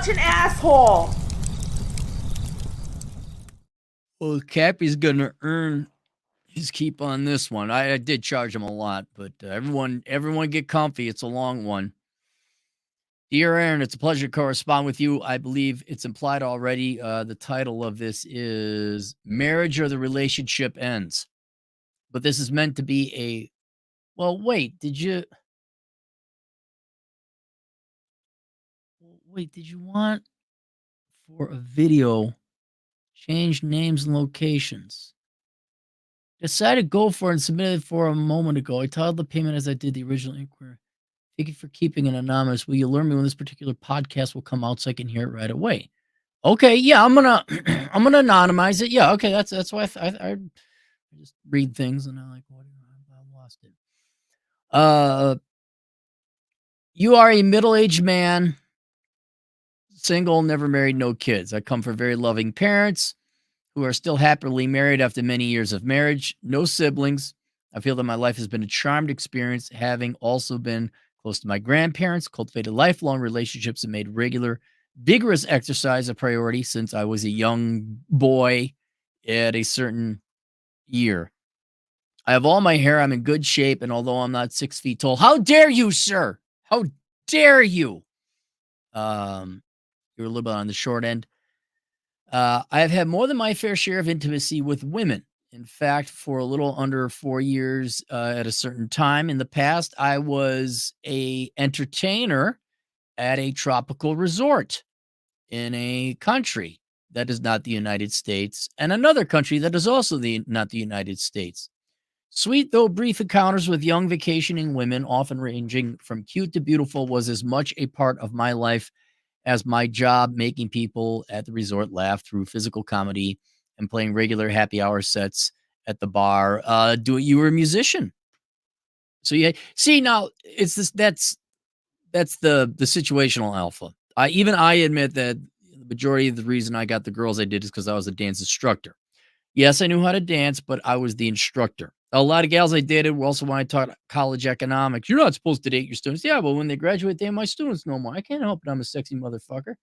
such an asshole. Well, Cappy's going to earn his keep on this one. I did charge him a lot, but everyone get comfy. It's a long one. Dear Aaron, it's a pleasure to correspond with you. I believe it's implied already. The title of this is Marriage or the Relationship Ends. But this is meant to be a... Well, wait, did you want for a video change names and locations? Decided to go for it and submitted for a moment ago. I titled the payment as I did the original inquiry. Thank you for keeping it anonymous. Will you alert me when this particular podcast will come out so I can hear it right away? Okay, yeah, I'm gonna I'm gonna anonymize it. Yeah, okay, that's why I just read things and I'm like, what? I lost it. You are a middle-aged man, single, never married, no kids. I come from very loving parents who are still happily married after many years of marriage, no siblings. I feel that my life has been a charmed experience, having also been close to my grandparents, cultivated lifelong relationships, and made regular, vigorous exercise a priority since I was a young boy at a certain year. I have all my hair. I'm in good shape. And although I'm not 6 feet tall, how dare you, sir? How dare you? You're a little bit on the short end. I have had more than my fair share of intimacy with women. In fact, for a little under 4 years at a certain time in the past, I was a entertainer at a tropical resort in a country that is not the United States and another country that is also not the United States. Sweet though brief encounters with young vacationing women, often ranging from cute to beautiful, was as much a part of my life as my job, making people at the resort laugh through physical comedy and playing regular happy hour sets at the bar. You were a musician. So yeah, see, now it's this, that's the situational alpha. I admit that the majority of the reason I got the girls I did is because I was a dance instructor. Yes, I knew how to dance, but I was the instructor. A lot of gals I dated were also when I taught college economics. You're not supposed to date your students. Yeah, but when they graduate, they ain't my students no more. I can't help it. I'm a sexy motherfucker.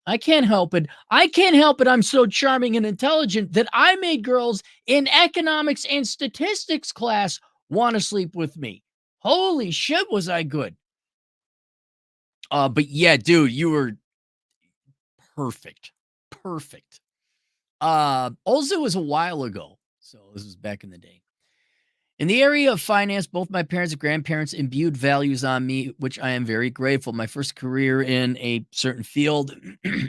I can't help it. I can't help it. I'm so charming and intelligent that I made girls in economics and statistics class want to sleep with me. Holy shit, was I good. But yeah, dude, you were perfect. Perfect. Also, it was a while ago. So this was back in the day. In the area of finance, both my parents and grandparents imbued values on me, which I am very grateful. My first career in a certain field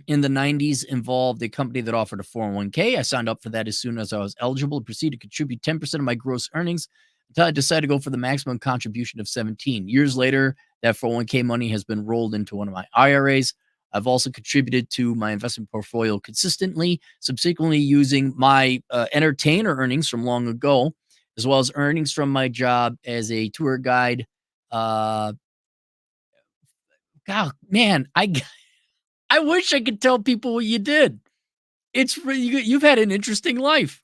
in the 90s involved a company that offered a 401k. I signed up for that as soon as I was eligible to proceed to contribute 10% of my gross earnings until I decided to go for the maximum contribution of 17. Years later, that 401k money has been rolled into one of my IRAs. I've also contributed to my investment portfolio consistently, subsequently using my entertainer earnings from long ago, as well as earnings from my job as a tour guide. God, man, I wish I could tell people what you did. It's really, you've had an interesting life.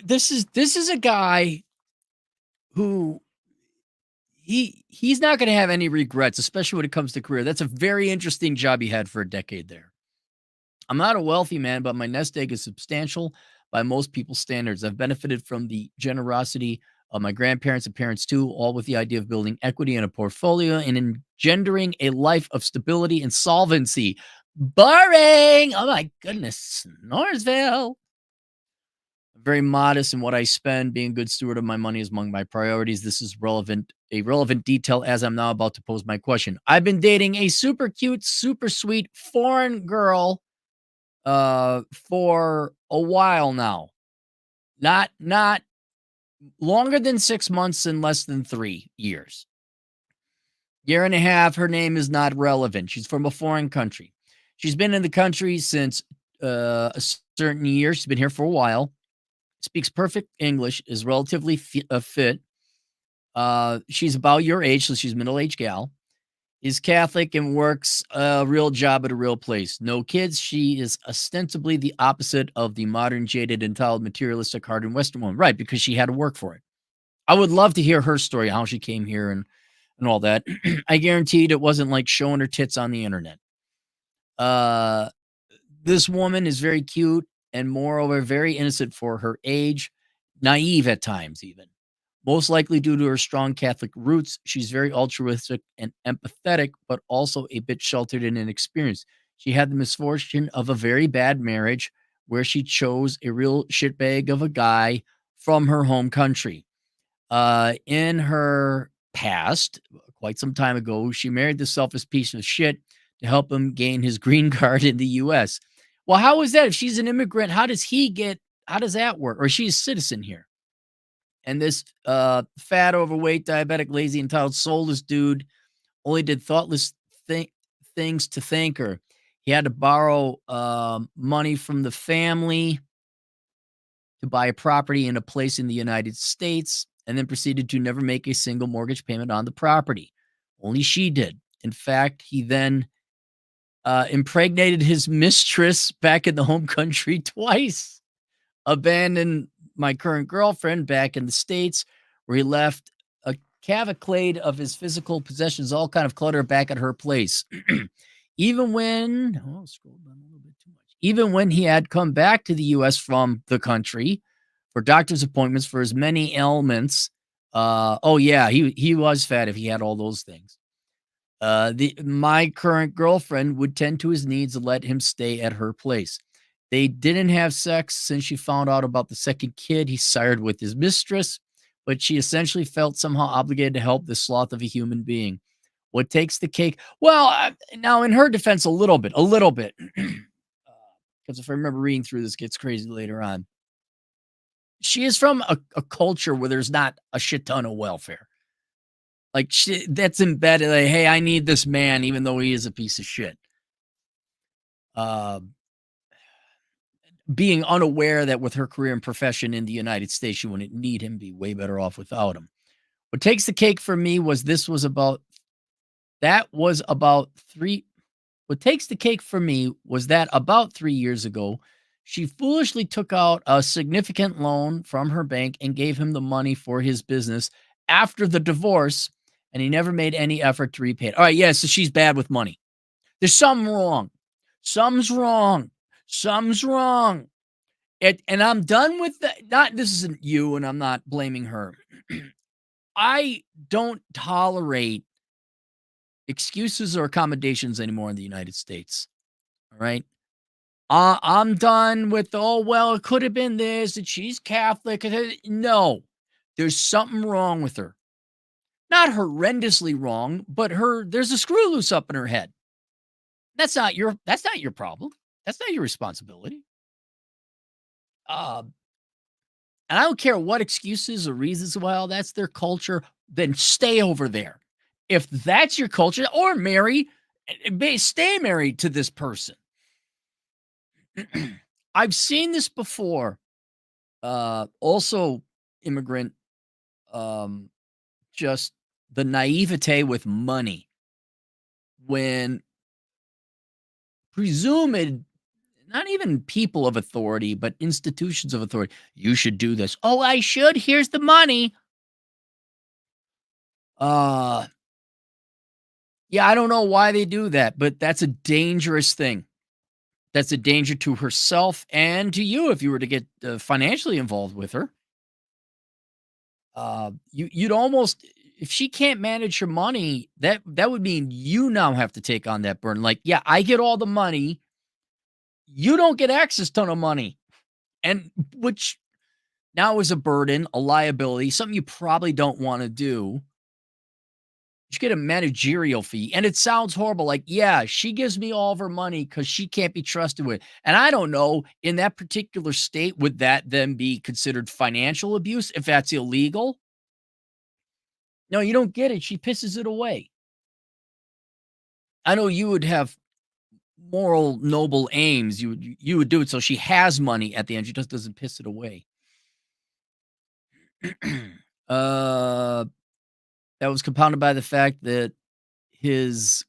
This is a guy who he's not going to have any regrets, especially when it comes to career. That's a very interesting job he had for a decade there. I'm not a wealthy man, but my nest egg is substantial by most people's standards. I've benefited from the generosity of my grandparents and parents too, all with the idea of building equity in a portfolio and engendering a life of stability and solvency. Boring! Oh my goodness, Norsville. Very modest in what I spend. Being a good steward of my money is among my priorities. This is a relevant detail as I'm now about to pose my question. I've been dating a super cute, super sweet foreign girl for a while now. Not longer than 6 months and less than 3 years. Year and a half. Her name is not relevant. She's from a foreign country. She's been in the country since a certain year. She's been here for a while. Speaks perfect English, is relatively fit. She's about your age, so she's a middle-aged gal. Is Catholic and works a real job at a real place. No kids. She is ostensibly the opposite of the modern, jaded, entitled, materialistic, hard and Western woman. Right, because she had to work for it. I would love to hear her story, how she came here and and all that. I guaranteed it wasn't like showing her tits on the internet. Uh, this woman is very cute and moreover very innocent for her age, naive at times even. Most likely due to her strong Catholic roots, she's very altruistic and empathetic, but also a bit sheltered and inexperienced. She had the misfortune of a very bad marriage where she chose a real shitbag of a guy from her home country. In her past, quite some time ago, she married the selfish piece of shit to help him gain his green card in the US. Well, how is that? If she's an immigrant, how does that work? Or she's a citizen here. And this fat, overweight, diabetic, lazy, entitled, soulless dude only did thoughtless thi- things to thank her. He had to borrow money from the family to buy a property in a place in the United States and then proceeded to never make a single mortgage payment on the property. Only she did. In fact, he then impregnated his mistress back in the home country twice, abandoned my current girlfriend back in the States, where he left a cavalcade of his physical possessions, all kind of clutter back at her place. Even when, oh, scroll down a little bit too much. Even when he had come back to the US from the country for doctor's appointments for his many ailments. Oh yeah, he was fat if he had all those things. The My current girlfriend would tend to his needs and let him stay at her place. They didn't have sex since she found out about the second kid he sired with his mistress, but she essentially felt somehow obligated to help this sloth of a human being. What takes the cake? Well, now in her defense, a little bit, because if I remember reading through this, gets crazy later on. She is from a culture where there's not a shit ton of welfare. Like shit that's embedded. Like, hey, I need this man, even though he is a piece of shit. Uh, Being unaware that with her career and profession in the United States, she wouldn't need him, be way better off without him. What takes the cake for me was that was about three. What takes the cake for me was that about 3 years ago, she foolishly took out a significant loan from her bank and gave him the money for his business after the divorce, and he never made any effort to repay it. All right, yeah, so she's bad with money. There's something wrong. Something's wrong. Something's wrong. And I'm done with that. Not this isn't you, and I'm not blaming her. I don't tolerate excuses or accommodations anymore in the United States. All right. I'm done with, oh, well, it could have been this, and she's Catholic. No, there's something wrong with her. Not horrendously wrong, but there's a screw loose up in her head. That's not your problem. That's not your responsibility. Uh, and I don't care what excuses or reasons why all that's their culture, then stay over there. If that's your culture, or stay married to this person. I've seen this before. Also immigrant, um, just the naivete with money when presumed, not even people of authority, but institutions of authority. You should do this. Oh, I should. Here's the money. Uh, yeah, I don't know why they do that, but that's a dangerous thing. That's a danger to herself and to you if you were to get financially involved with her. You'd almost, if she can't manage her money, that would mean you now have to take on that burden. Like, yeah, I get all the money, you don't get access to no money, and which now is a burden, a liability, something you probably don't want to do. You get a managerial fee, and it sounds horrible. Like, yeah, she gives me all of her money because she can't be trusted with. And I don't know, in that particular state, would that then be considered financial abuse if that's illegal? No, you don't get it. She pisses it away. I know you would have moral, noble aims. You would do it so she has money at the end. She just doesn't piss it away. uh, that was compounded by the fact that his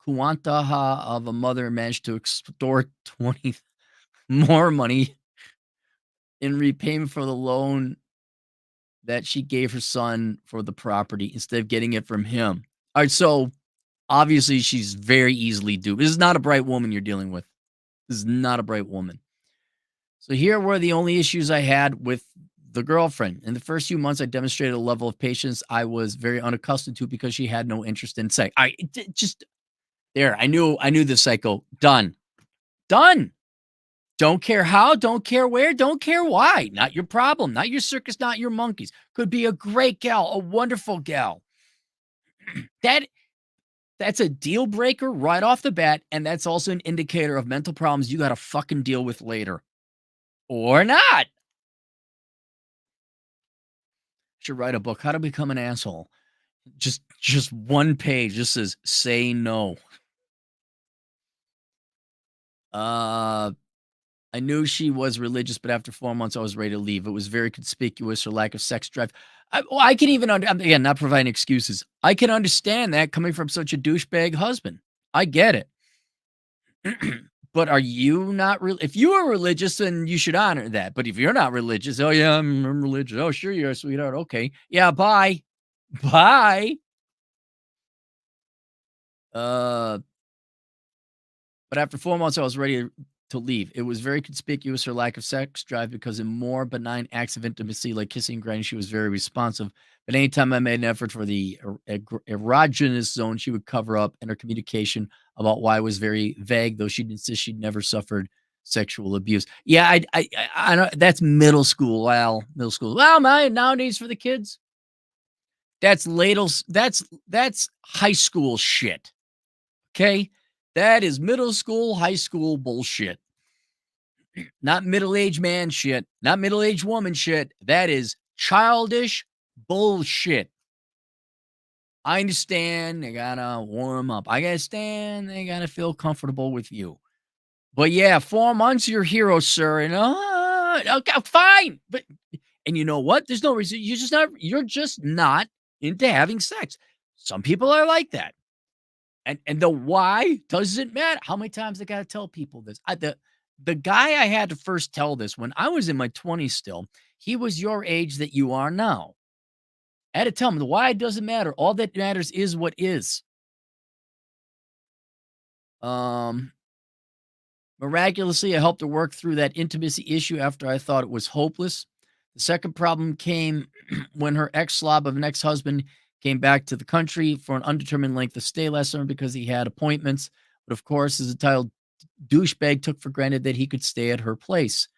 Kuantaha of a mother managed to extort 20 more money in repayment for the loan that she gave her son for the property instead of getting it from him. All right, so obviously she's very easily duped. This is not a bright woman you're dealing with. This is not a bright woman. So here were the only issues I had with the girlfriend. In the first few months, I demonstrated a level of patience I was very unaccustomed to because she had no interest in sex. Just there. I knew the psycho. Done. Done. Don't care how, don't care where, don't care why. Not your problem, not your circus, not your monkeys. Could be a great gal, a wonderful gal. That that's a deal breaker right off the bat, and that's also an indicator of mental problems you gotta fucking deal with later. Or not. Should write a book, How to Become an Asshole. Just one page, just says, "Say no." Uh I knew she was religious, but after 4 months, I was ready to leave. It was very conspicuous, her lack of sex drive. I can even again, not providing excuses. I can understand that coming from such a douchebag husband. I get it. But are you not real? If you are religious, then you should honor that. But if you're not religious, oh yeah, I'm religious. Oh sure, you're a sweetheart. Okay, yeah, bye, bye. Uh, But after 4 months, I was ready to leave. It was very conspicuous her lack of sex drive because in more benign acts of intimacy like kissing and grinding, she was very responsive. But anytime I made an effort for the erogenous zone, she would cover up, and her communication about why was very vague, though she'd insist she'd never suffered sexual abuse. Yeah, I know that's middle school. Well, middle school. Well, my nowadays for the kids, that's ladles. That's high school shit. Okay. That is middle school, high school bullshit. Not middle-aged man shit, not middle-aged woman shit. That is childish bullshit. I understand they gotta warm up. I understand they gotta feel comfortable with you. But yeah, 4 months, you're a hero, sir. And okay, fine. But and you know what? There's no reason. You're just not into having sex. Some people are like that. And the why doesn't matter. How many times I gotta tell people this? The guy I had to first tell this when I was in my 20s still, he was your age that you are now. I had to tell him the why doesn't matter. All that matters is what is. Um, Miraculously, I helped her work through that intimacy issue after I thought it was hopeless. The second problem came when her ex slob of an ex husband came back to the country for an undetermined length of stay last summer because he had appointments. But of course, his entitled douchebag took for granted that he could stay at her place.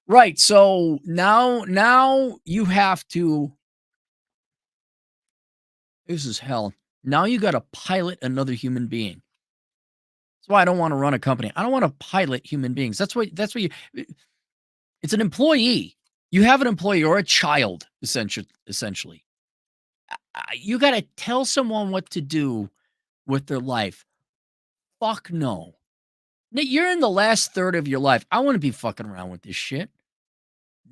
Right. So now you have to. This is hell. Now you got to pilot another human being. That's why I don't want to run a company. I don't want to pilot human beings. That's what you. It's an employee. You have an employee or a child, essentially. You got to tell someone what to do with their life. Fuck no. You're in the last third of your life. I want to be fucking around with this shit.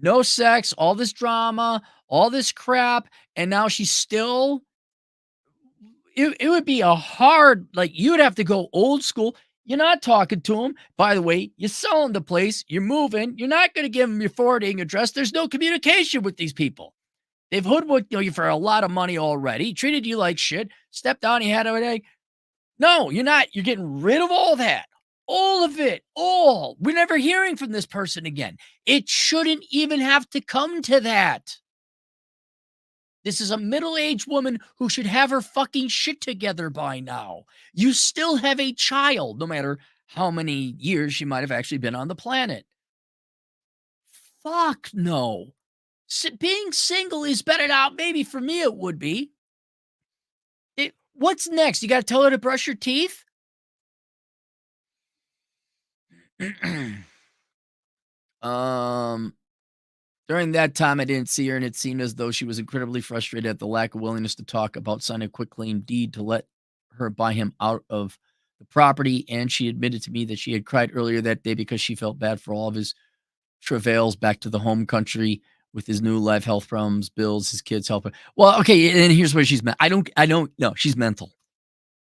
No sex, all this drama, all this crap, and now she's still it would be a hard like, you'd have to go old school. You're not talking to him. By the way, you're selling the place, you're moving, you're not gonna give him your forwarding address. There's no communication with these people. They've hoodwinked you for a lot of money already, treated you like shit, stepped on you, had a no, you're not. You're getting rid of all that. All of it. All. We're never hearing from this person again. It shouldn't even have to come to that. This is a middle-aged woman who should have her fucking shit together by now. You still have a child, no matter how many years she might have actually been on the planet. Fuck no. Being single is better now. Maybe for me it would be. What's next? You got to tell her to brush your teeth? um, During that time, I didn't see her, and it seemed as though she was incredibly frustrated at the lack of willingness to talk about signing a quick claim deed to let her buy him out of the property. And she admitted to me that she had cried earlier that day because she felt bad for all of his travails back to the home country with his new life, health problems, bills, his kids helping. Well, okay, and here's where she's I don't know. She's mental.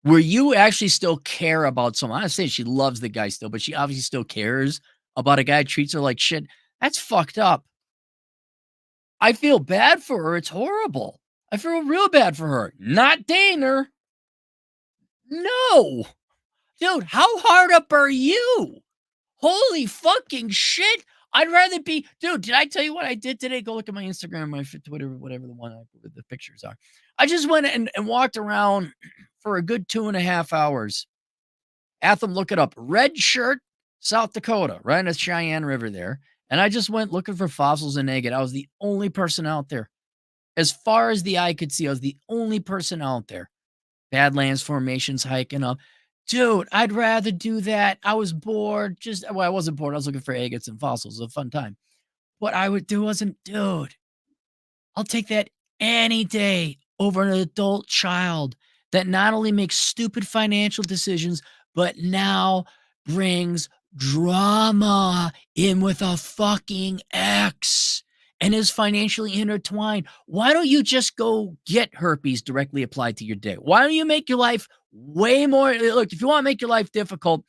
Where you actually still care about someone. I'm not saying she loves the guy still, but she obviously still cares about a guy who treats her like shit. That's fucked up. I feel bad for her. It's horrible. I feel real bad for her. Not dating her. No. Dude, how hard up are you? Holy fucking shit. I'd rather be dude, did I tell you what I did today? Go look at my Instagram, my Twitter, whatever the one with the pictures are. I just went and walked around for a good 2.5 hours. Atham, look it up. Red Shirt, South Dakota, right on the Cheyenne River there. And I just went looking for fossils and agate. I was the only person out there. As far as the eye could see, I was the only person out there. Badlands formations hiking up. Dude, I'd rather do that. I was bored. Well, I wasn't bored. I was looking for agates and fossils. It was a fun time. What I would do wasn't, dude, I'll take that any day over an adult child that not only makes stupid financial decisions, but now brings drama in with a fucking ex and is financially intertwined. Why don't you just go get herpes directly applied to your dick? Why don't you make your life way more? Look, if you want to make your life difficult,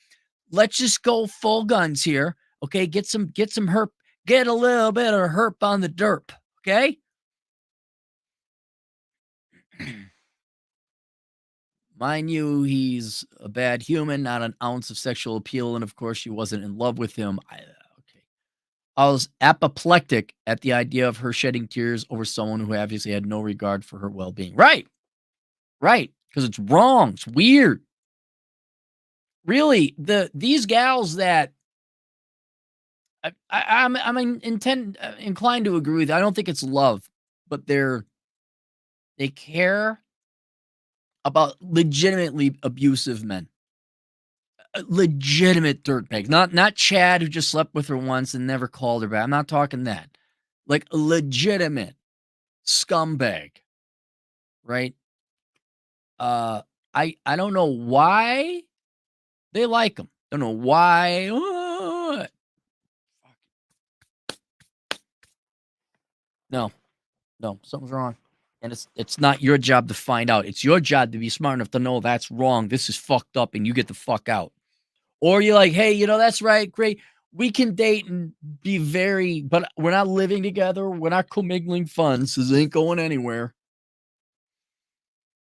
let's just go full guns here. Okay, get some herp, get a little bit of herp on the derp. Okay. Mind you, he's a bad human, not an ounce of sexual appeal, and of course, she wasn't in love with him. Okay. I was apoplectic at the idea of her shedding tears over someone who obviously had no regard for her well-being. Right, because it's wrong. It's weird. Really, these gals that I'm inclined to agree with. I don't think it's love, but they care about legitimately abusive men. Legitimate dirtbags, not Chad who just slept with her once and never called her back. I'm not talking that. Like a legitimate scumbag, right? Uh, I don't know why they like him. Don't know why. No, no, something's wrong, and it's not your job to find out. It's your job to be smart enough to know that's wrong. This is fucked up, and you get the fuck out. Or you're like, hey, that's right, great. We can date and be but we're not living together. We're not commingling funds. This ain't going anywhere.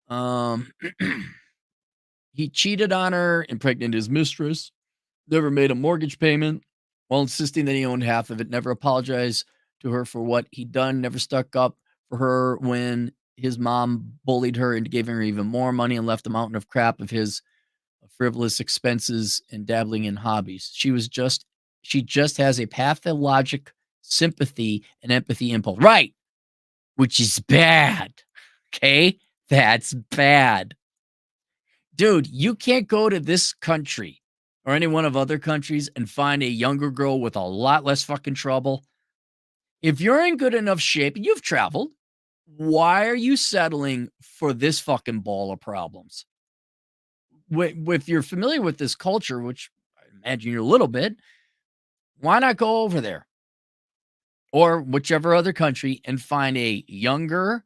Um, he cheated on her, impregnated his mistress, never made a mortgage payment while insisting that he owned half of it, never apologized to her for what he'd done, never stuck up for her when his mom bullied her into giving her even more money and left a mountain of crap of his frivolous expenses and dabbling in hobbies. She just has a pathologic sympathy and empathy impulse. Right. Which is bad. Okay. That's bad. Dude, you can't go to this country or any one of other countries and find a younger girl with a lot less fucking trouble. If you're in good enough shape and you've traveled, why are you settling for this fucking ball of problems? With you're familiar with this culture, which I imagine you're a little bit, why not go over there or whichever other country and find a younger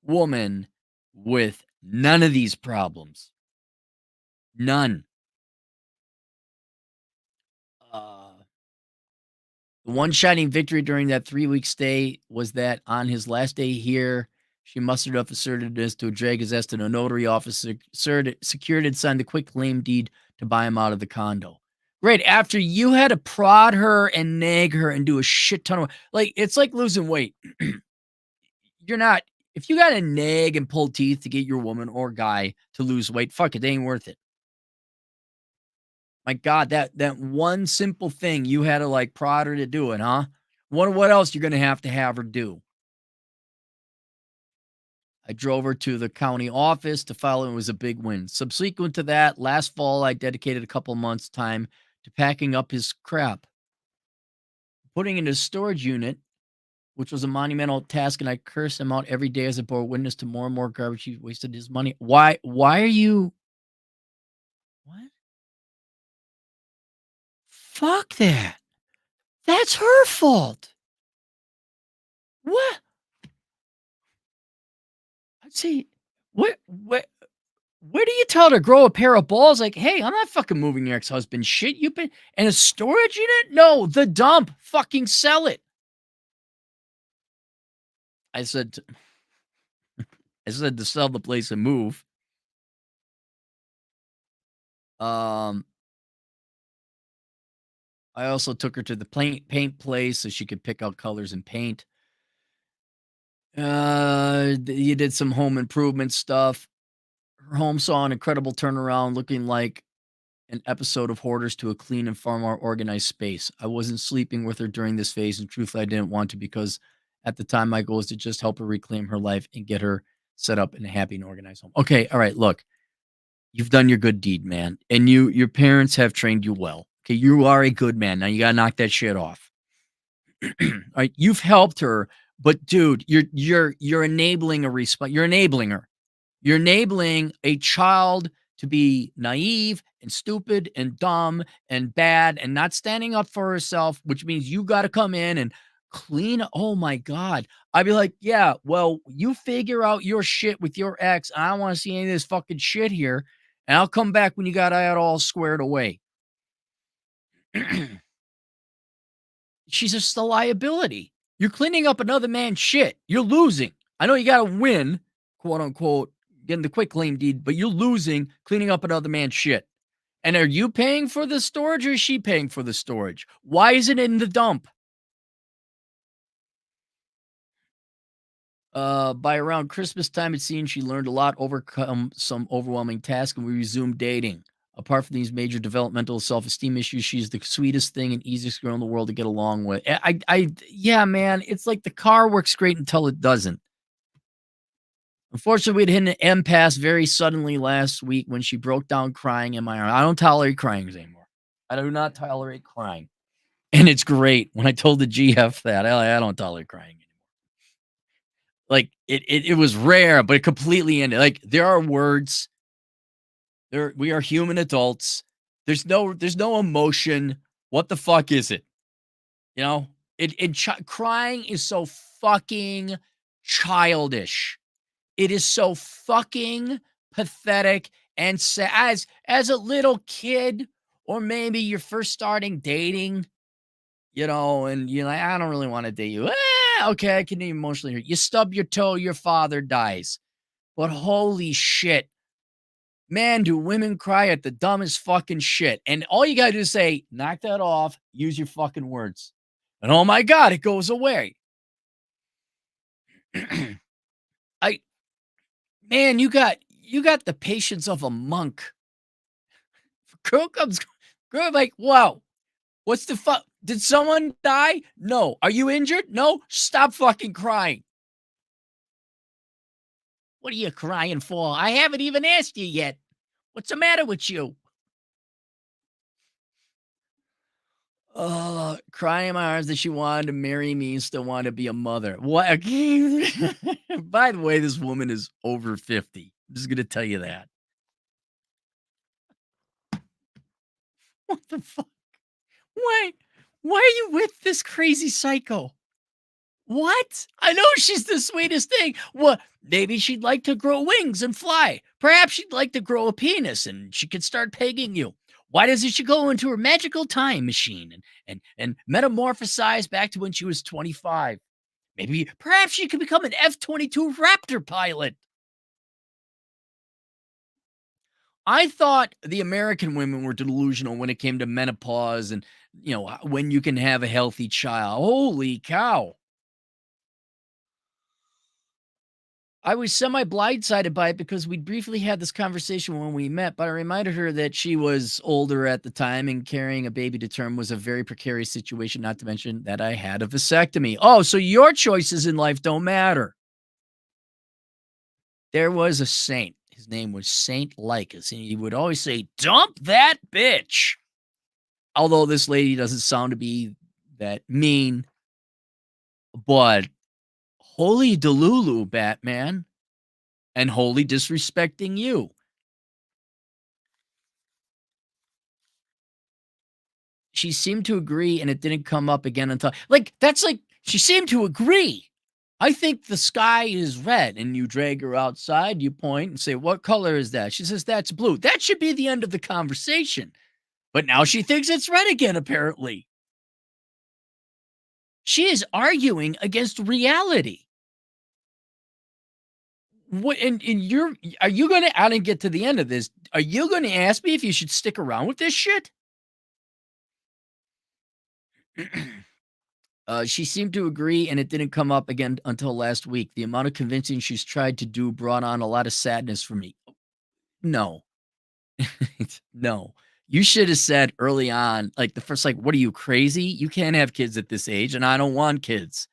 woman with none of these problems? None. Uh, the one shining victory during that 3-week stay was that on his last day here, she mustered up assertiveness to drag his ass to the notary office, secured and signed the quick claim deed to buy him out of the condo. Right after you had to prod her and nag her and do a shit ton of it's like losing weight. You're not if you gotta nag and pull teeth to get your woman or guy to lose weight, fuck it, they ain't worth it. My God, that one simple thing you had to prod her to do it, huh? What else you're gonna have her do? I drove her to the county office to file, and it was a big win. Subsequent to that, last fall, I dedicated a couple months' time to packing up his crap, putting in his storage unit, which was a monumental task, and I curse him out every day as I bore witness to more and more garbage. He wasted his money. Why are you what? Fuck that. That's her fault. What? Let's see. What where do you tell her to grow a pair of balls? Like, hey, I'm not fucking moving your ex-husband shit. You've been in a storage unit? No, the dump. Fucking sell it. I said I said to sell the place and move. Um, I also took her to the paint place so she could pick out colors and paint. You did some home improvement stuff. Her home saw an incredible turnaround, looking like an episode of Hoarders to a clean and far more organized space. I wasn't sleeping with her during this phase, and truthfully, I didn't want to because at the time my goal was to just help her reclaim her life and get her set up in a happy and organized home. Okay, all right, look, you've done your good deed, man, and your parents have trained you well. Okay, you are a good man. Now you gotta knock that shit off. All right, you've helped her, but dude, you're enabling a response. You're enabling her. You're enabling a child to be naive and stupid and dumb and bad and not standing up for herself, which means you got to come in and clean. Oh my God. I'd be like, yeah, well, you figure out your shit with your ex. I don't want to see any of this fucking shit here. And I'll come back when you got it all squared away. She's just a liability. You're cleaning up another man's shit. You're losing. I know you got to win, quote unquote, getting the quick claim deed, but you're losing cleaning up another man's shit. And are you paying for the storage or is she paying for the storage? Why is it in the dump? By around Christmas time, it seems she learned a lot, overcome some overwhelming tasks, and we resumed dating. Apart from these major developmental self-esteem issues, she's the sweetest thing and easiest girl in the world to get along with. Yeah, man, it's like the car works great until it doesn't. Unfortunately, we'd hit an impasse very suddenly last week when she broke down crying in my arms. I don't tolerate crying anymore. I do not tolerate crying. And it's great when I told the GF that I don't tolerate crying anymore. Like it was rare, but it completely ended. Like there are words. There we are human adults. There's no emotion. What the fuck is it? You know, crying is so fucking childish. It is so fucking pathetic and sad. As a little kid, or maybe you're first starting dating, and you're like, I don't really want to date you. Okay, I can emotionally hurt. You stub your toe, your father dies. But holy shit, man, do women cry at the dumbest fucking shit. And all you gotta do is say, knock that off, use your fucking words. And oh my God, it goes away. I man, you got the patience of a monk. Girl comes girl like, wow, what's the fuck? Did someone die? No. Are you injured? No. Stop fucking crying. What are you crying for? I haven't even asked you yet. What's the matter with you? Oh, crying in my arms that she wanted to marry me and still wanted to be a mother. What? By the way, this woman is over 50. I'm just gonna tell you that. What the fuck? Why? Why are you with this crazy psycho? What? I know she's the sweetest thing. What? Maybe she'd like to grow wings and fly. Perhaps she'd like to grow a penis and she could start pegging you. Why doesn't she go into her magical time machine and metamorphosize back to when she was 25? Maybe perhaps she could become an F-22 Raptor pilot. I thought the American women were delusional when it came to menopause and when you can have a healthy child. Holy cow. I was semi blindsided by it because we briefly had this conversation when we met, but I reminded her that she was older at the time and carrying a baby to term was a very precarious situation, not to mention that I had a vasectomy. Oh, so your choices in life don't matter. There was a saint. His name was Saint Lycus, and he would always say, "Dump that bitch." Although this lady doesn't sound to be that mean, but holy Delulu, Batman, and wholly disrespecting you. She seemed to agree, and it didn't come up again until that's like she seemed to agree. I think the sky is red, and you drag her outside, you point and say, "What color is that?" She says, "That's blue." That should be the end of the conversation. But now she thinks it's red again, apparently. She is arguing against reality. What and you're are you gonna I didn't get to the end of this. Are you gonna ask me if you should stick around with this shit? She seemed to agree, and it didn't come up again until last week. The amount of convincing she's tried to do brought on a lot of sadness for me. No, no. You should have said early on, like the first, like, what are you crazy? You can't have kids at this age, and I don't want kids.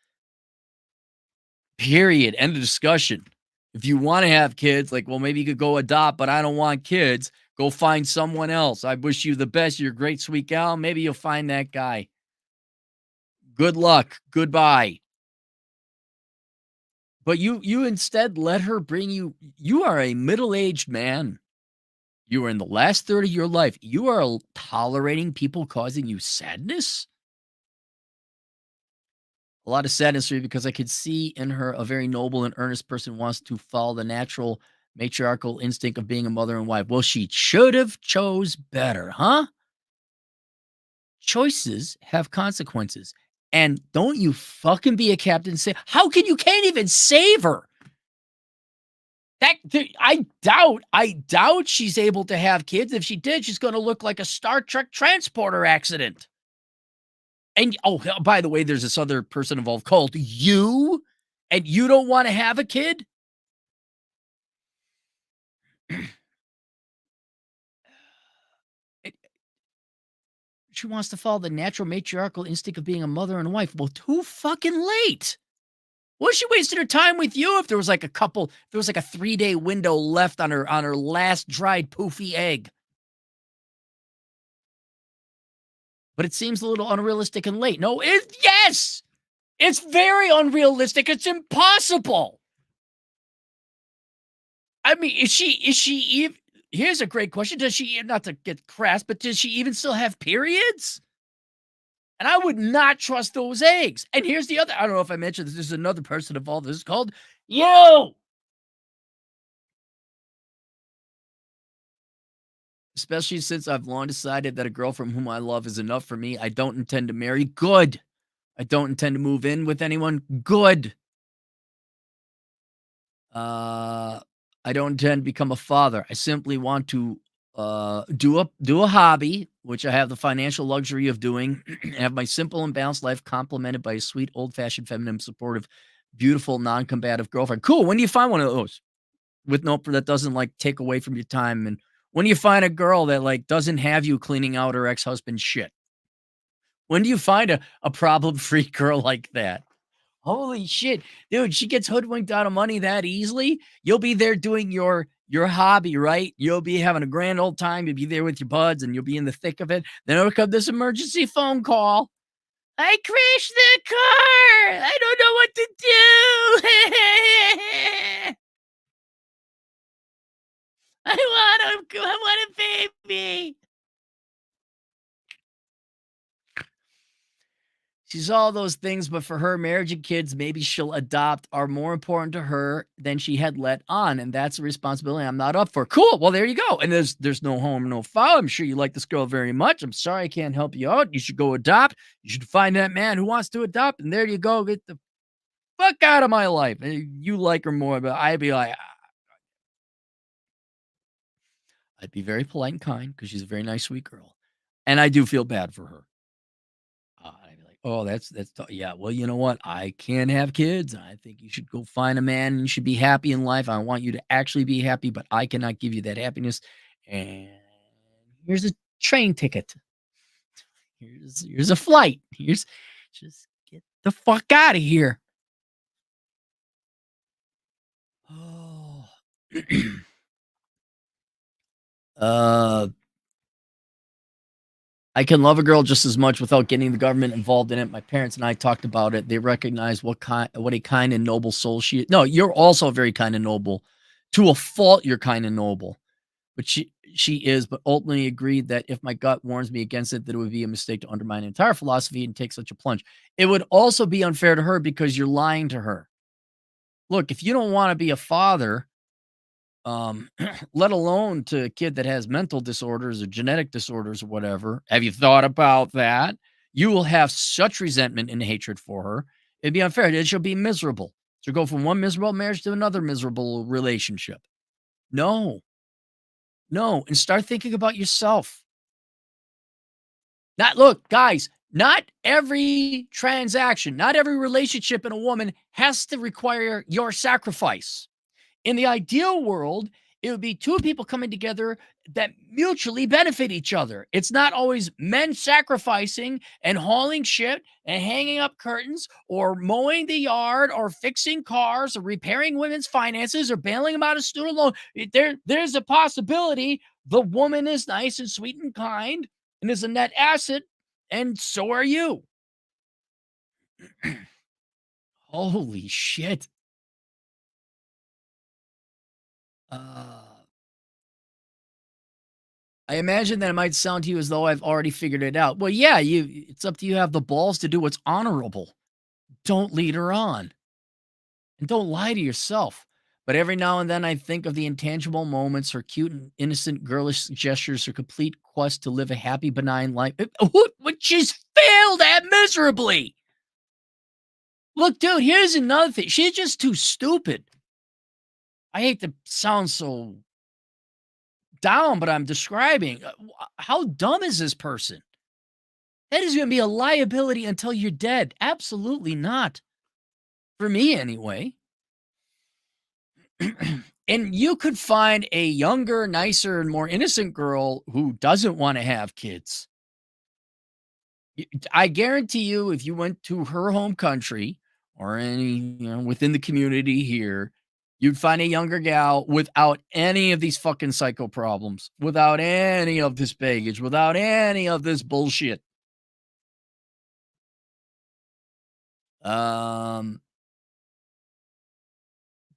Period. End of discussion. If you want to have kids, like, well, maybe you could go adopt, but I don't want kids. Go find someone else. I wish you the best. You're a great, sweet gal. Maybe you'll find that guy. Good luck. Goodbye. But you instead let her bring you are a middle-aged man. You are in the last third of your life. You are tolerating people causing you sadness? A lot of sadness for you because I could see in her a very noble and earnest person wants to follow the natural matriarchal instinct of being a mother and wife. Well, she should have chose better, huh? Choices have consequences. And don't you fucking be a captain and say, how can you can't even save her? I doubt she's able to have kids. If she did, she's going to look like a Star Trek transporter accident. And oh, by the way, there's this other person involved called you, and you don't want to have a kid? It- she wants to follow the natural matriarchal instinct of being a mother and a wife. Well, too fucking late. Was she wasting her time with you if there was like if there was like a 3-day window left on her last dried poofy egg? But it seems a little unrealistic and late. No, yes! It's very unrealistic. It's impossible. I mean, is she even here's a great question. Does she not to get crass, but does she even still have periods? And I would not trust those eggs. And here's the other I don't know if I mentioned this. There's another person involved. This is called you. Especially since I've long decided that a girl from whom I love is enough for me. I don't intend to marry. Good. I don't intend to move in with anyone. Good. Uh, I don't intend to become a father. I simply want to do a hobby, which I have the financial luxury of doing, and have my simple and balanced life complemented by a sweet, old-fashioned, feminine, supportive, beautiful, non-combative girlfriend. Cool. When do you find one of those with no that doesn't like take away from your time? And when do you find a girl that like doesn't have you cleaning out her ex-husband's shit? When do you find a problem-free girl like that? Holy shit, dude, she gets hoodwinked out of money that easily. You'll be there doing your hobby, right? You'll be having a grand old time. You'll be there with your buds and you'll be in the thick of it. Then it'll come this emergency phone call. I crashed the car. I don't know what to do. I want a baby. She's all those things, but for her, marriage and kids, maybe she'll adopt, are more important to her than she had let on, and that's a responsibility I'm not up for. Cool. Well, there you go. And there's no harm, no foul. I'm sure you like this girl very much. I'm sorry I can't help you out. You should go adopt. You should find that man who wants to adopt, and there you go. Get the fuck out of my life. You like her more, but I'd be like, I'd be very polite and kind because she's a very nice, sweet girl, and I do feel bad for her. I'd be like, "Oh, that's tou yeah, well, you know what? I can't have kids. I think you should go find a man, and you should be happy in life. I want you to actually be happy, but I cannot give you that happiness, and here's a train ticket. Here's a flight. Here's just get the fuck out of here." Oh. Uh I can love a girl just as much without getting the government involved in it. My parents and I talked about it. They recognize what a kind and noble soul she is. No, you're also very kind and noble. To a fault, you're kind and noble. But she is, but ultimately agreed that if my gut warns me against it, that it would be a mistake to undermine the entire philosophy and take such a plunge. It would also be unfair to her because you're lying to her. Look, if you don't want to be a father, um, let alone to a kid that has mental disorders or genetic disorders or whatever. Have you thought about that? You will have such resentment and hatred for her. It'd be unfair. She'll be miserable. So go from one miserable marriage to another miserable relationship. No, no. And start thinking about yourself. Not look, guys, not every transaction, not every relationship in a woman has to require your sacrifice. In the ideal world, it would be two people coming together that mutually benefit each other. It's not always men sacrificing and hauling shit and hanging up curtains or mowing the yard or fixing cars or repairing women's finances or bailing them out of student loan. There's a possibility the woman is nice and sweet and kind and is a net asset, and so are you. Holy shit. Uh I imagine that it might sound to you as though I've already figured it out. Well, yeah, it's up to you to have the balls to do what's honorable. Don't lead her on. And don't lie to yourself. But every now and then I think of the intangible moments, her cute and innocent girlish gestures, her complete quest to live a happy, benign life. What she's failed at miserably. Look, dude, here's another thing. She's just too stupid. I hate to sound so down, but I'm describing how dumb is this person? That is gonna be a liability until you're dead. Absolutely not. For me, anyway. And you could find a younger, nicer, and more innocent girl who doesn't wanna have kids. I guarantee you, if you went to her home country or any, within the community here, you'd find a younger gal without any of these fucking psycho problems, without any of this baggage, without any of this bullshit. Um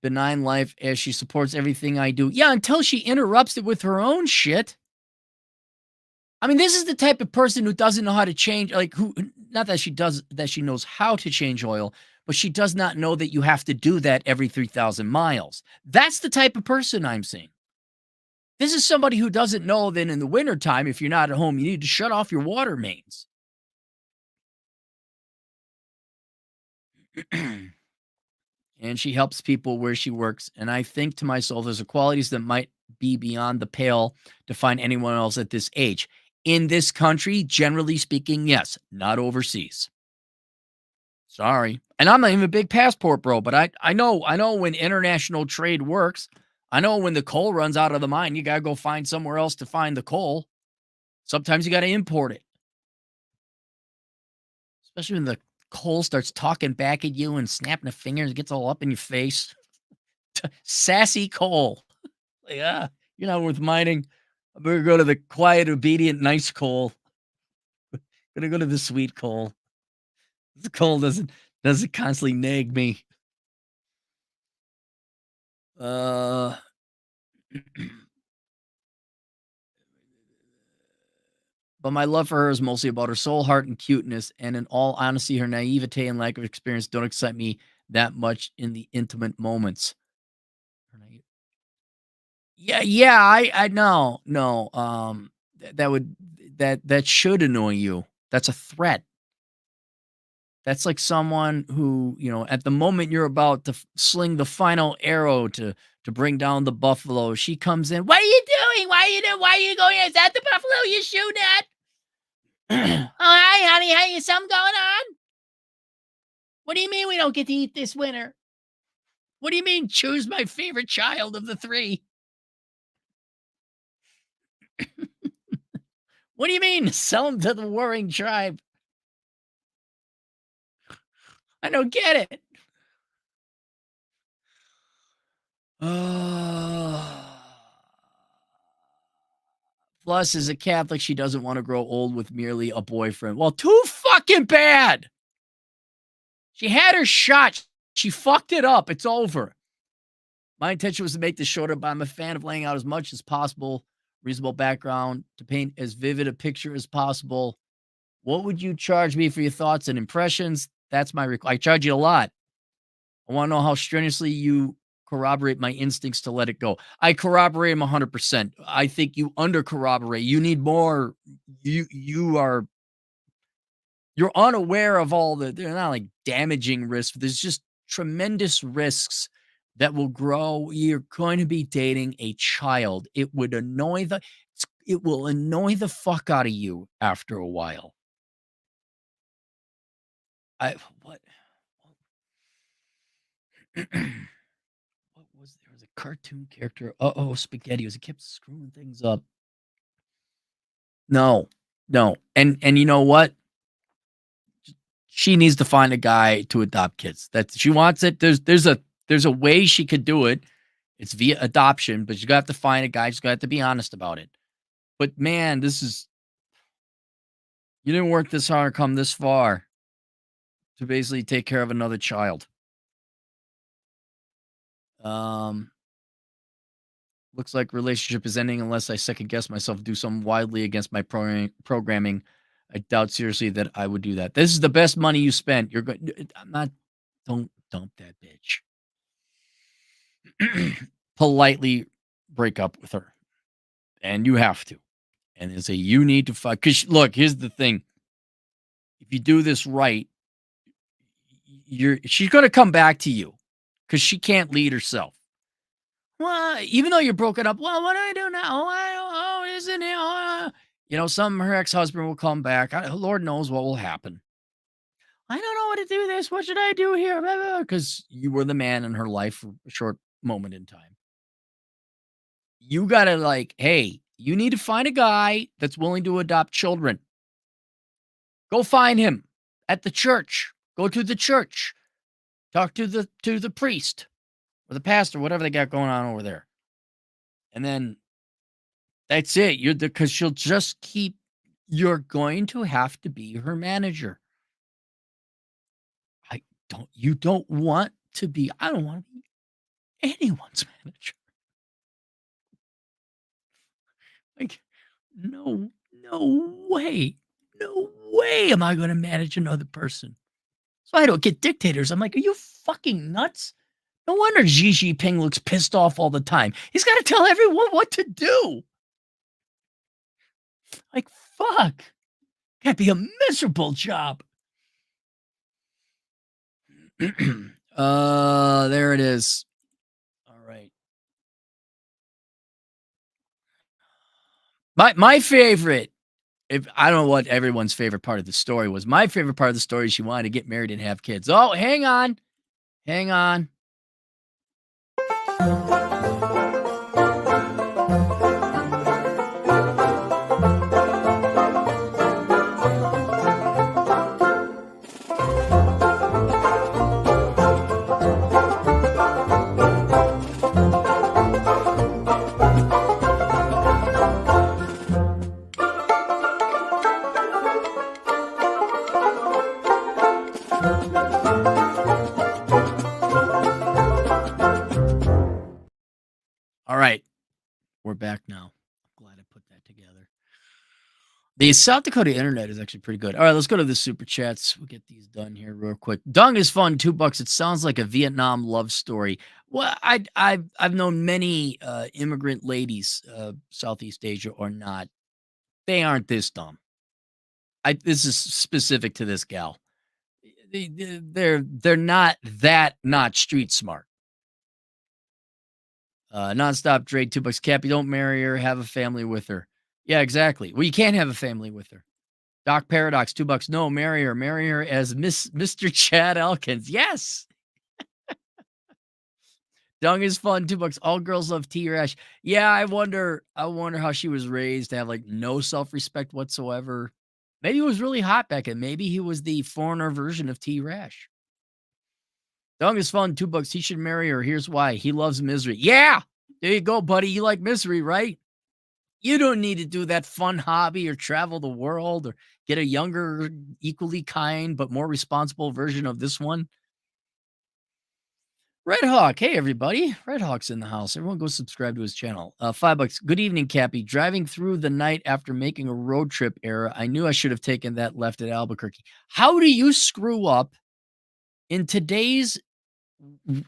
Benign life as she supports everything I do. Yeah, until she interrupts it with her own shit. I mean, this is the type of person who doesn't know how to change, like who not that she does that she knows how to change oil, but she does not know that you have to do that every 3,000 miles. That's the type of person I'm seeing. This is somebody who doesn't know that in the wintertime, if you're not at home, you need to shut off your water mains. And she helps people where she works. And I think to myself, there's a qualities that might be beyond the pale to find anyone else at this age. In this country, generally speaking, yes, not overseas. Sorry. And I'm not even a big passport bro, but I know when international trade works. I know when the coal runs out of the mine, you gotta go find somewhere else to find the coal. Sometimes you gotta import it, especially when the coal starts talking back at you and snapping the fingers, gets all up in your face. Sassy coal. Yeah, you're not worth mining. I better go to the quiet, obedient, nice coal. Gonna go to the sweet coal. The coal doesn't constantly nag me. Uh, but my love for her is mostly about her soul, heart, and cuteness. And in all honesty, her naivete and lack of experience don't excite me that much in the intimate moments. Her naive- Yeah, yeah, I know, no. That would that should annoy you. That's a threat. That's like someone who, at the moment you're about to sling the final arrow to bring down the buffalo, she comes in. What are you doing? Why are you doing? Why are you going? Is that the buffalo you shoot at? Oh, hi, honey. How you? Something going on? What do you mean we don't get to eat this winter? What do you mean choose my favorite child of the three? What do you mean sell him to the warring tribe? I don't get it. Oh. Plus, as a Catholic, she doesn't want to grow old with merely a boyfriend. Well, too fucking bad. She had her shot. She fucked it up. It's over. My intention was to make this shorter, but I'm a fan of laying out as much as possible, reasonable background to paint as vivid a picture as possible. What would you charge me for your thoughts and impressions? That's my I charge you a lot. I want to know how strenuously you corroborate my instincts to let it go. I corroborate them 100%. I think you under corroborate. You need more. You're unaware of all the, they're not like damaging risks. There's just tremendous risks that will grow. You're going to be dating a child. It will annoy the fuck out of you after a while. I what what was there was a cartoon character. Uh-oh, SpaghettiOs. It kept screwing things up. No. No. And you know what? She needs to find a guy to adopt kids. That she wants it. There's a way she could do it. It's via adoption, but you got to find a guy. She's got to be honest about it. But man, you didn't work this hard, come this far to basically take care of another child. Um, Looks like relationship is ending unless I second guess myself, do something wildly against my programming. I doubt seriously that I would do that. This is the best money you spent. You're going. I'm not. Don't dump that bitch. Politely break up with her, and you have to. And they say you need to fight. Because look, here's the thing: if you do this right, she's going to come back to you because she can't lead herself. Well, even though you're broken up, well, what do I do now? Isn't it? Her ex-husband will come back. Lord knows what will happen. I don't know what to do this. What should I do here? Because you were the man in her life for a short moment in time. You got to hey, you need to find a guy that's willing to adopt children. Go find him at the church. Go to the church. Talk to the priest or the pastor, whatever they got going on over there. And then that's it. Because she'll just you're going to have to be her manager. I don't want to be anyone's manager. No way. No way am I going to manage another person. So I don't get dictators. I'm like, are you fucking nuts? No wonder Xi Jinping looks pissed off all the time. He's got to tell everyone what to do. Fuck. That'd be a miserable job. There it is. All right. My favorite, if I don't know what everyone's favorite part of the story was. My favorite part of the story is she wanted to get married and have kids. Oh, hang on. Hang on. All right. We're back now. I'm glad I put that together. The South Dakota internet is actually pretty good. All right, let's go to the super chats. We'll get these done here real quick. Dung is fun, $2. It sounds like a Vietnam love story. Well, I've known many immigrant ladies, Southeast Asia or not. They aren't this dumb. This is specific to this gal. They're not street smart. Nonstop Drake, $2. Cappy, don't marry her, have a family with her. Yeah, exactly. Well, you can't have a family with her. Doc Paradox, $2. No, marry her. Marry her as Mr. Chad Elkins. Yes. Dung is fun, $2. All girls love T-Rash. Yeah, I wonder how she was raised to have no self-respect whatsoever. Maybe he was really hot back then. Maybe he was the foreigner version of T-Rash. Dung is fun, $2. He should marry her. Here's why. He loves misery. Yeah, there you go, buddy. You like misery, right? You don't need to do that fun hobby or travel the world or get a younger, equally kind, but more responsible version of this one. Red Hawk. Hey, everybody. Red Hawk's in the house. Everyone go subscribe to his channel. $5. Good evening, Cappy. Driving through the night after making a road trip error. I knew I should have taken that left at Albuquerque. How do you screw up in today's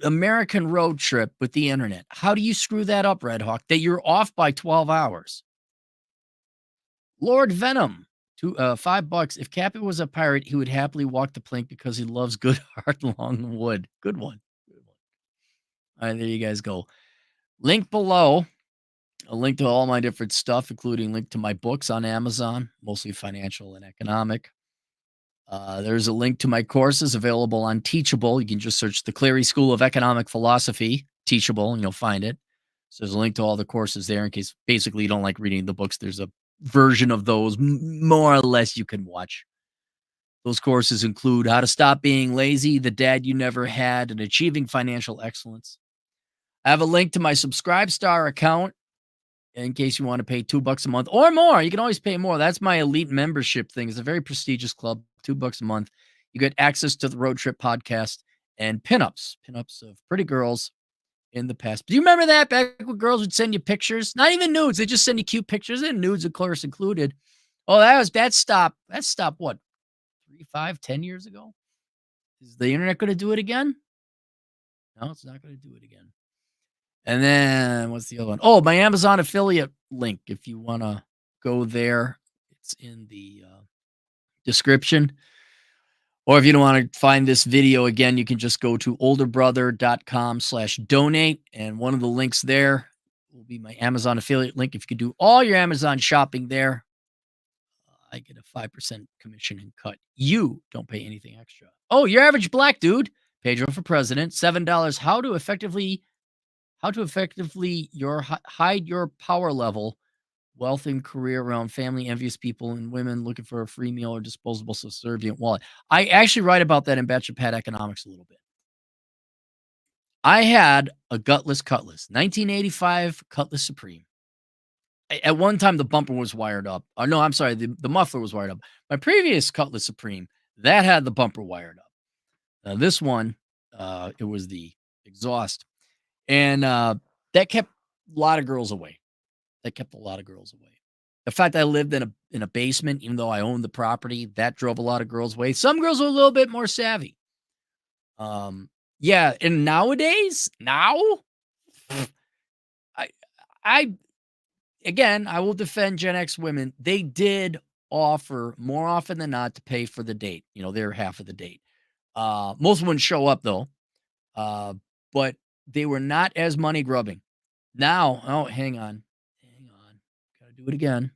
American road trip with the internet? How do you screw that up, Red Hawk, that you're off by 12 hours? Lord Venom. $5. If Cappy was a pirate, he would happily walk the plank because he loves good heart along wood. Good one. Good one. All right, there you guys go. Link below. A link to all my different stuff, including link to my books on Amazon, mostly financial and economic. There's a link to my courses available on Teachable. You can just search the Cleary School of Economic Philosophy, Teachable, and you'll find it. So there's a link to all the courses there in case basically you don't like reading the books. There's a version of those more or less you can watch. Those courses include How to Stop Being Lazy, The Dad You Never Had, and Achieving Financial Excellence. I have a link to my Subscribestar account in case you want to pay $2 a month or more. You can always pay more. That's my elite membership thing. It's a very prestigious club, $2 a month. You get access to the Road Trip podcast and pinups of pretty girls in the past. Do you remember that back when girls would send you pictures? Not even nudes. They just send you cute pictures and nudes, of course, included. Oh, that stopped what? 3, 5, 10 years ago? Is the internet going to do it again? No, it's not going to do it again. And then what's the other one? Oh, my Amazon affiliate link. If you want to go there, it's in the description. Or if you don't want to find this video again, you can just go to olderbrother.com/donate. And one of the links there will be my Amazon affiliate link. If you could do all your Amazon shopping there, I get a 5% commission and cut. You don't pay anything extra. Oh, your average black dude, Pedro for president, $7. How to effectively hide your power level, wealth and career around family, envious people, and women looking for a free meal or disposable subservient wallet. I actually write about that in Bachelor Pad Economics a little bit. I had a gutless Cutlass, 1985 Cutlass Supreme. At one time, the bumper was wired up. No, I'm sorry, the muffler was wired up. My previous Cutlass Supreme, that had the bumper wired up. This one, it was the exhaust. And that kept a lot of girls away. The fact that I lived in a basement, even though I owned the property, that drove a lot of girls away. Some girls were a little bit more savvy. Yeah, and nowadays, I will defend Gen X women. They did offer more often than not to pay for the date. They're half of the date. Most wouldn't show up though. But they were not as money grubbing. Now, hang on. Gotta do it again.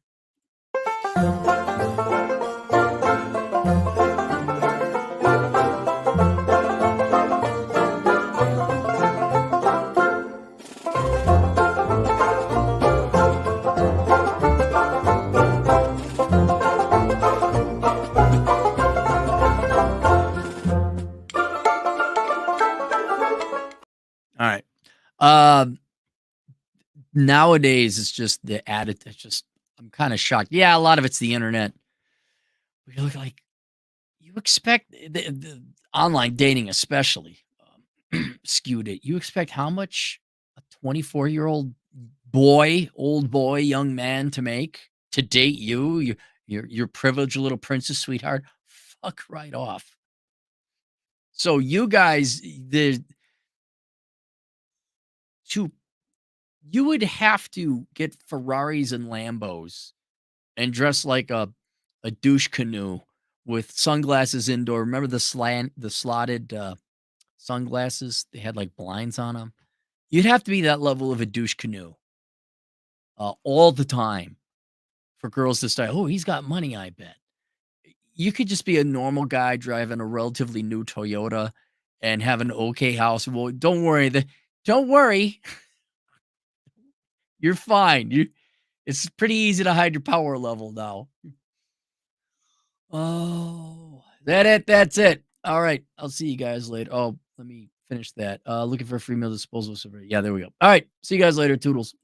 All right. Nowadays, it's just the added. I'm kind of shocked. Yeah, a lot of it's the internet. You look like you expect the online dating, especially skewed it. You expect how much a 24-year-old old boy, young man to make to date you? Your privileged little princess sweetheart. Fuck right off. So you guys, you would have to get Ferraris and Lambos and dress like a douche canoe with sunglasses indoor. Remember the slotted sunglasses? They had like blinds on them. You'd have to be that level of a douche canoe all the time for girls to start. Oh, he's got money, I bet. You could just be a normal guy driving a relatively new Toyota and have an okay house. Well, don't worry. Don't worry. You're fine. It's pretty easy to hide your power level now. Oh, that's it. All right. I'll see you guys later. Oh, let me finish that. Looking for a free meal disposal server. Yeah, there we go. All right. See you guys later. Toodles.